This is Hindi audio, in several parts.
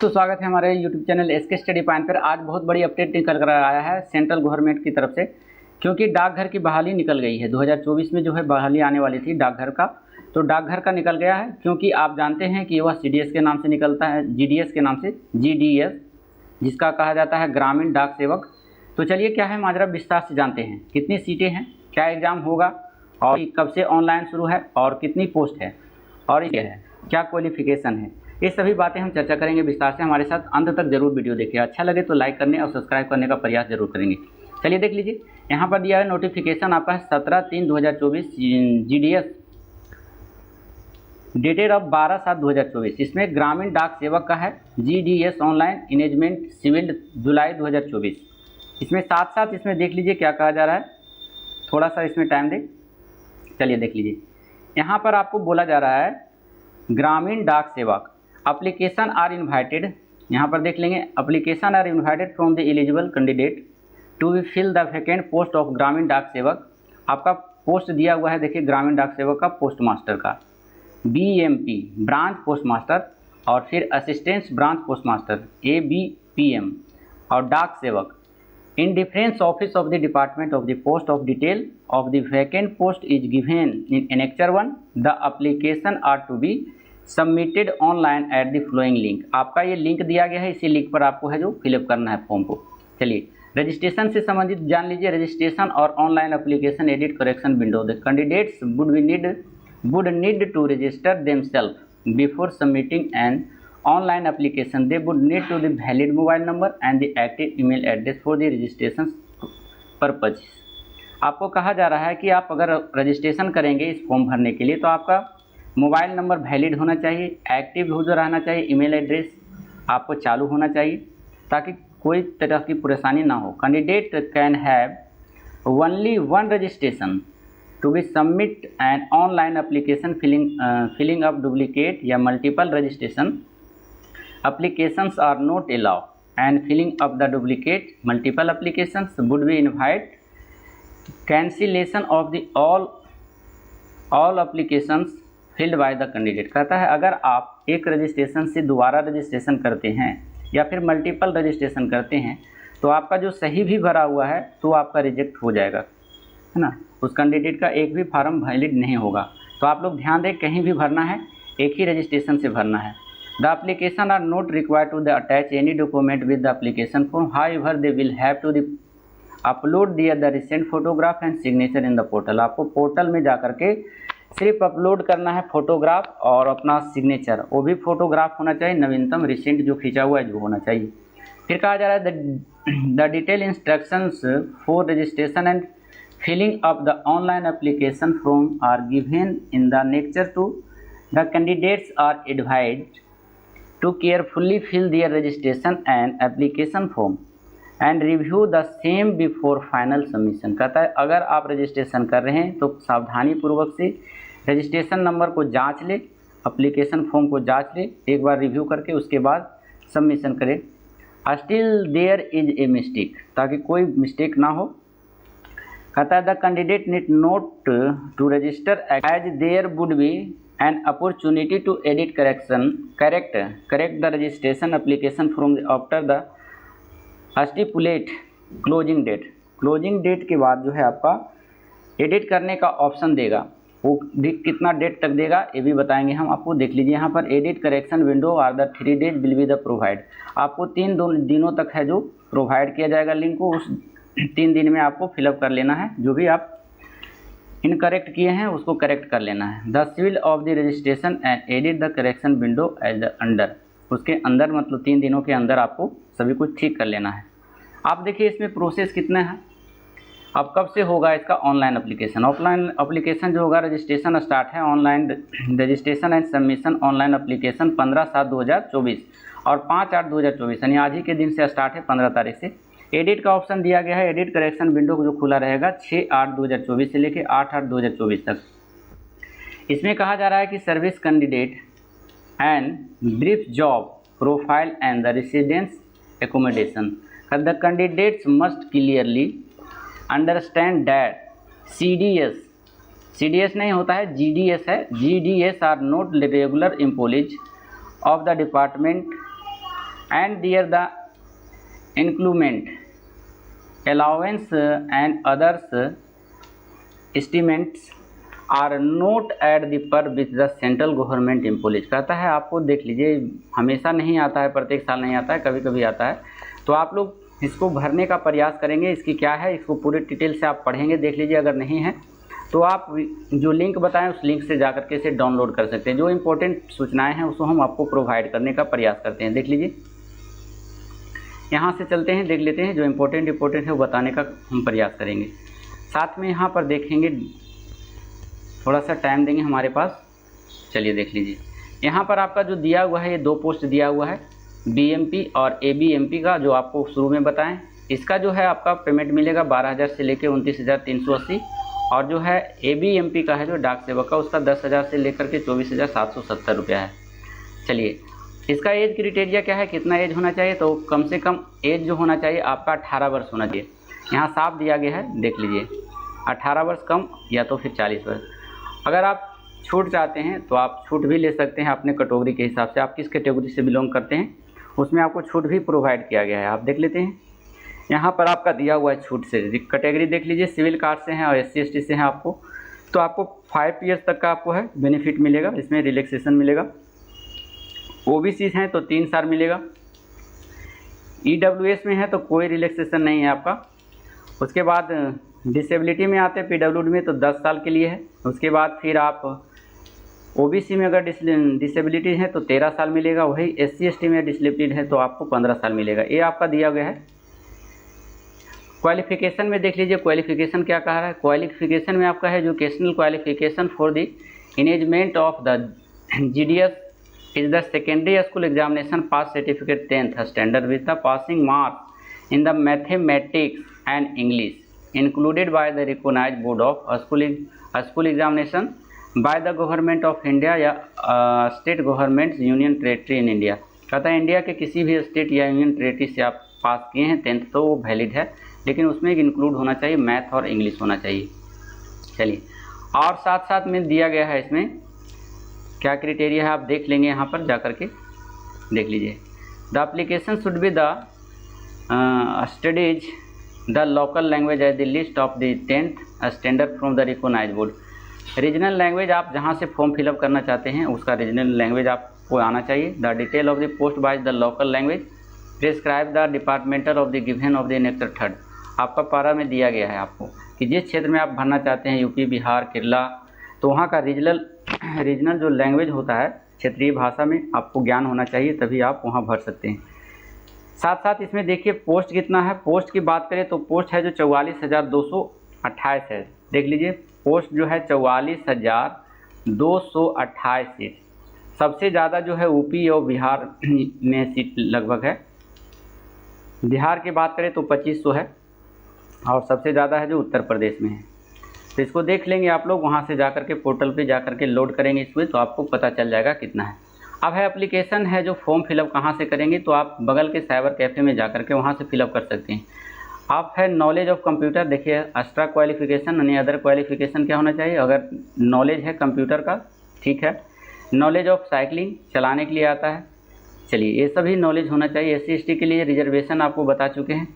तो स्वागत है हमारे YouTube channel SK study point पर। आज बहुत बड़ी अपडेट निकल कर आया है सेंट्रल गवर्नमेंट की तरफ से, क्योंकि डाकघर की बहाली निकल गई है। 2024 में जो है बहाली आने वाली थी डाकघर का, तो डाकघर का निकल गया है। क्योंकि आप जानते हैं कि वह CDS के नाम से निकलता है, GDS के नाम से, GDS जिसका कहा जाता है ग्रामीण डाक सेवक। तो चलिए क्या है माजरा विस्तार से जानते हैं। कितनी सीटें हैं, क्या एग्ज़ाम होगा, और कब से ऑनलाइन शुरू है, और कितनी पोस्ट है, और ये है क्या क्वालिफिकेशन है, ये सभी बातें हम चर्चा करेंगे विस्तार से। हमारे साथ अंत तक जरूर वीडियो देखिए। अच्छा लगे तो लाइक करने और सब्सक्राइब करने का प्रयास जरूर करेंगे। चलिए देख लीजिए, यहाँ पर दिया है नोटिफिकेशन आपका है 17/3/2024 GDS, डेटेड ऑफ 12/7/2024। इसमें ग्रामीण डाक सेवक का है, GDS ऑनलाइन मैनेजमेंट सिविल, जुलाई 2024। इसमें साथ साथ इसमें देख लीजिए क्या कहा जा रहा है, थोड़ा सा इसमें टाइम दे। चलिए देख लीजिए, यहाँ पर आपको बोला जा रहा है ग्रामीण डाक सेवक एप्लीकेशन आर इन्वाइटेड। यहाँ पर देख लेंगे, application are invited from the eligible candidate to be fill the vacant post of Gramin Dak सेवक। आपका पोस्ट दिया हुआ है, देखिए ग्रामीण डाक सेवक का, पोस्ट मास्टर का, BMP ब्रांच पोस्ट मास्टर, और फिर assistant branch post master ABPM, और Dak Sevak in difference office of the department of the post of detail of the vacant post is given in annexure 1। The application are to be submitted online at the flowing link. आपका ये लिंक दिया गया है, इसी लिंक पर आपको है जो फिलअप करना है फॉर्म को। चलिए रजिस्ट्रेशन से संबंधित जान लीजिए। रजिस्ट्रेशन और online application edit correction window. The candidates would need to register themselves before submitting an online application. They would need to the valid mobile number and the active email address for the registration purpose. आपको कहा जा रहा है कि आप अगर रजिस्ट्रेशन करेंगे इस फॉर्म भरने के लिए, तो आपका मोबाइल नंबर वैलिड होना चाहिए, एक्टिव यूजर रहना चाहिए, ईमेल एड्रेस आपको चालू होना चाहिए, ताकि कोई तरह की परेशानी ना हो। Candidate can have only one registration to be submit an online application filling up duplicate या multiple registration applications are not allowed, and filling up the duplicate multiple applications would be invite cancellation of the all applications filled by the candidate। कहता है अगर आप एक रजिस्ट्रेशन से दोबारा रजिस्ट्रेशन करते हैं या फिर मल्टीपल रजिस्ट्रेशन करते हैं, तो आपका जो सही भी भरा हुआ है तो आपका रिजेक्ट हो जाएगा, है ना। उस कैंडिडेट का एक भी फार्म वैलिड नहीं होगा। तो आप लोग ध्यान दें, कहीं भी भरना है एक ही रजिस्ट्रेशन से भरना है। The application are not required to the attach any document with the application form, however they will have to upload the recent photograph and signature in the portal. आपको पोर्टल में जाकर के सिर्फ अपलोड करना है फोटोग्राफ और अपना सिग्नेचर, वो भी फोटोग्राफ होना चाहिए, नवीनतम रिसेंट जो खींचा हुआ है जो होना चाहिए। फिर कहा जा रहा है the detail instructions for registration and filling up the online application form are given in the annexure 2. The candidates are advised to carefully fill their registration and application form and review the same before final submission। कहता है अगर आप रजिस्ट्रेशन कर रहे हैं तो सावधानी पूर्वक से रजिस्ट्रेशन नंबर को जांच ले, एप्लीकेशन फॉर्म को जांच ले, एक बार रिव्यू करके उसके बाद सबमिशन करें। Still there is a mistake, ताकि कोई मिस्टेक ना हो। कहता है the candidate need note to register as there would be an opportunity to edit correct the registration application from after the stipulate closing date. Closing date के बाद जो है आपका एडिट करने का ऑप्शन देगा, वो कितना डेट तक देगा ये भी बताएंगे हम आपको। देख लीजिए यहाँ पर edit correction window are the 3 days will be the provide. आपको 3 दिनों तक है जो प्रोवाइड किया जाएगा लिंक को, उस 3 दिन में आपको फिलअप कर लेना है। जो भी आप इनकरेक्ट किए हैं उसको करेक्ट कर लेना है। The civil of the registration and edit the correction window as the under, उसके अंदर मतलब 3 दिनों के अंदर आपको सभी कुछ ठीक कर लेना है। आप देखिए इसमें प्रोसेस कितना है। अब कब से होगा इसका ऑनलाइन एप्लीकेशन। ऑफलाइन एप्लीकेशन जो होगा, रजिस्ट्रेशन स्टार्ट है online registration and submission online application 15/7/2024 और 5/8/2024 यानी आज ही के दिन से स्टार्ट है, 15 तारीख से। एडिट का ऑप्शन दिया गया है, एडिट करेक्शन विंडो जो खुला रहेगा 6/8/2024 से लेकर 8/8/2024 तक। इसमें कहा जा रहा है कि service candidate and brief job profile and the residence accommodation. The candidates must clearly understand that CDS नहीं होता है, GDS है। GDS are not regular employees of the department and their the emolument allowance and others estimates are not at the par with the central government employees. कहता है आपको देख लीजिए, हमेशा नहीं आता है, प्रत्येक साल नहीं आता है, कभी कभी आता है, तो आप लोग इसको भरने का प्रयास करेंगे। इसकी क्या है, इसको पूरे डिटेल से आप पढ़ेंगे, देख लीजिए। अगर नहीं है तो आप जो लिंक बताएं उस लिंक से जाकर के इसे डाउनलोड कर सकते हैं। जो इंपॉर्टेंट सूचनाएं हैं उसको हम आपको प्रोवाइड करने का प्रयास करते हैं। देख लीजिए, यहाँ से चलते हैं, देख लेते हैं जो इंपॉर्टेंट है वो बताने का हम प्रयास करेंगे। साथ में यहाँ पर देखेंगे, थोड़ा सा टाइम देंगे हमारे पास। चलिए देख लीजिए, यहाँ पर आपका जो दिया हुआ है ये 2 पोस्ट दिया हुआ है, बीएमपी और एबीएमपी का, जो आपको शुरू में बताएं। इसका जो है आपका पेमेंट मिलेगा 12,000 से लेकर 29,380, और जो है एबीएमपी का है जो डाक सेवक का, उसका 10,000 से लेकर के 24,770 रुपया है। चलिए, इसका एज क्राइटेरिया क्या है, कितना एज होना चाहिए, तो कम से कम एज जो होना चाहिए आपका 18 वर्ष होना चाहिए। यहाँ साफ दिया गया है, देख लीजिए, 18 वर्ष कम या तो फिर 40 वर्ष। अगर आप छूट चाहते हैं तो आप छूट भी ले सकते हैं अपने कैटेगरी के हिसाब से, आप किस कैटेगरी से बिलोंग करते हैं उसमें आपको छूट भी प्रोवाइड किया गया है। आप देख लेते हैं, यहाँ पर आपका दिया हुआ है छूट से कैटेगरी, देख लीजिए, सिविल कार्ड से हैं और SC ST से हैं आपको, तो आपको 5 ईयर्स तक का आपको है बेनिफिट मिलेगा, इसमें रिलैक्सेशन मिलेगा। OBC हैं तो 3 साल मिलेगा। EWS में है तो कोई रिलैक्सेशन नहीं है आपका। उसके बाद डिसेबिलिटी में आते हैं, PWD में तो 10 साल के लिए है। उसके बाद फिर आप OBC में अगर डिसेबिलिटी है तो 13 साल मिलेगा, वही SC ST में डिसेबिलिटी है तो आपको 15 साल मिलेगा। ये आपका दिया गया है। क्वालिफिकेशन में देख लीजिए, क्वालिफिकेशन क्या कह रहा है, क्वालिफिकेशन में आपका है educational qualification for the engagement of the GDS is the secondary school examination pass certificate 10th standard with the passing marks in the mathematics and English included by the recognized board of school examination by the government of India या state governments union territory in India। कहता है इंडिया के किसी भी स्टेट या यूनियन टेरेटरी से आप पास किए हैं 10th तो वो वैलिड है, लेकिन उसमें इंक्लूड होना चाहिए मैथ और इंग्लिश होना चाहिए। चलिए, और साथ साथ में दिया गया है इसमें क्या क्राइटेरिया है, आप देख लेंगे, यहाँ पर जाकर के देख लीजिए। The application should be the studies the local language as the list of the 10th standard from the recognised board. Regional language आप जहाँ से फॉर्म फिलअप करना चाहते हैं उसका रीजनल लैंग्वेज आपको आना चाहिए। The detail of the post by the local language prescribe the departmental of the given of the next 3rd। आपका पारा में दिया गया है आपको कि जिस क्षेत्र में आप भरना चाहते हैं, यूपी, बिहार, केरला, तो वहाँ का रीजनल जो लैंग्वेज होता है क्षेत्रीय भाषा में आपको ज्ञान होना चाहिए, तभी आप वहाँ भर सकते हैं। साथ साथ इसमें देखिए पोस्ट कितना है। पोस्ट की बात करें तो पोस्ट है जो 44,228 है। देख लीजिए, पोस्ट जो है 44,228 सीट। सबसे ज़्यादा जो है यूपी और बिहार में सीट लगभग है। बिहार की बात करें तो 2500 है, और सबसे ज़्यादा है जो उत्तर प्रदेश में है। तो इसको देख लेंगे आप लोग, वहाँ से जाकर के पोर्टल पे जाकर के लोड करेंगे इसमें, तो आपको पता चल जाएगा कितना है। अब है एप्लीकेशन है जो फॉर्म फिलअप कहाँ से करेंगे, तो आप बगल के साइबर कैफ़े में जाकर के वहाँ से फिलअप कर सकते हैं। आप है नॉलेज ऑफ कंप्यूटर, देखिए एक्स्ट्रा क्वालिफिकेशन यानी अदर क्वालिफिकेशन क्या होना चाहिए, अगर नॉलेज है कंप्यूटर का ठीक है। नॉलेज ऑफ साइकिलिंग, चलाने के लिए आता है। चलिए, ये सभी नॉलेज होना चाहिए। SC ST के लिए रिजर्वेशन आपको बता चुके हैं।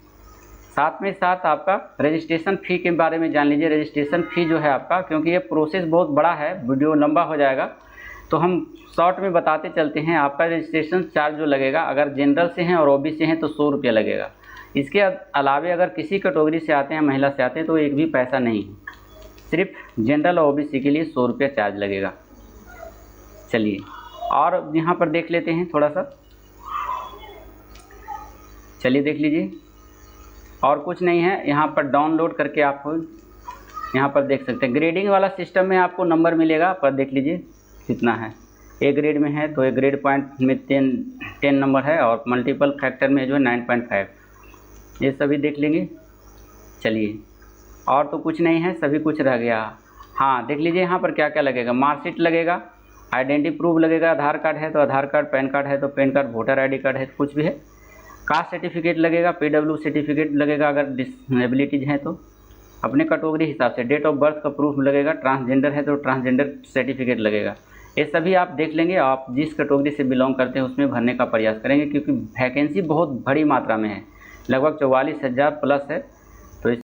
साथ में साथ आपका रजिस्ट्रेशन फ़ी के बारे में जान लीजिए। रजिस्ट्रेशन फ़ी जो है आपका, क्योंकि ये प्रोसेस बहुत बड़ा है, वीडियो लंबा हो जाएगा, तो हम शॉर्ट में बताते चलते हैं। आपका रजिस्ट्रेशन चार्ज जो लगेगा, अगर जनरल से हैं और OBC से हैं तो 100 रुपया लगेगा। इसके अलावे अगर किसी कैटेगरी से आते हैं, महिला से आते हैं, तो एक भी पैसा नहीं है, सिर्फ जनरल और OBC के लिए 100 रुपया चार्ज लगेगा। चलिए, और यहाँ पर देख लेते हैं थोड़ा सा। चलिए देख लीजिए, और कुछ नहीं है, यहाँ पर डाउनलोड करके आप यहाँ पर देख सकते हैं। ग्रेडिंग वाला सिस्टम में आपको नंबर मिलेगा, पर देख लीजिए कितना है। A ग्रेड में है तो A ग्रेड पॉइंट में 10 नंबर है, और मल्टीपल फैक्टर में जो है 9.5, ये सभी देख लेंगे। चलिए, और तो कुछ नहीं है, सभी कुछ रह गया। हाँ, देख लीजिए यहाँ पर क्या क्या लगेगा। मार्कशीट लगेगा, आइडेंटिटी प्रूफ लगेगा, आधार कार्ड है तो आधार कार्ड, पैन कार्ड है तो pan card, voter ID card है तो कुछ भी है, कास्ट सर्टिफिकेट लगेगा, PW सर्टिफिकेट लगेगा अगर डिसेबिलिटीज हैं तो अपने कैटेगरी हिसाब से, डेट ऑफ बर्थ का प्रूफ लगेगा, ट्रांसजेंडर है तो ट्रांसजेंडर सर्टिफिकेट लगेगा। ये सभी आप देख लेंगे, आप जिस कैटेगरी से बिलोंग करते हैं उसमें भरने का प्रयास करेंगे, क्योंकि वैकेंसी बहुत बड़ी मात्रा में है, लगभग 44,000 प्लस है। तो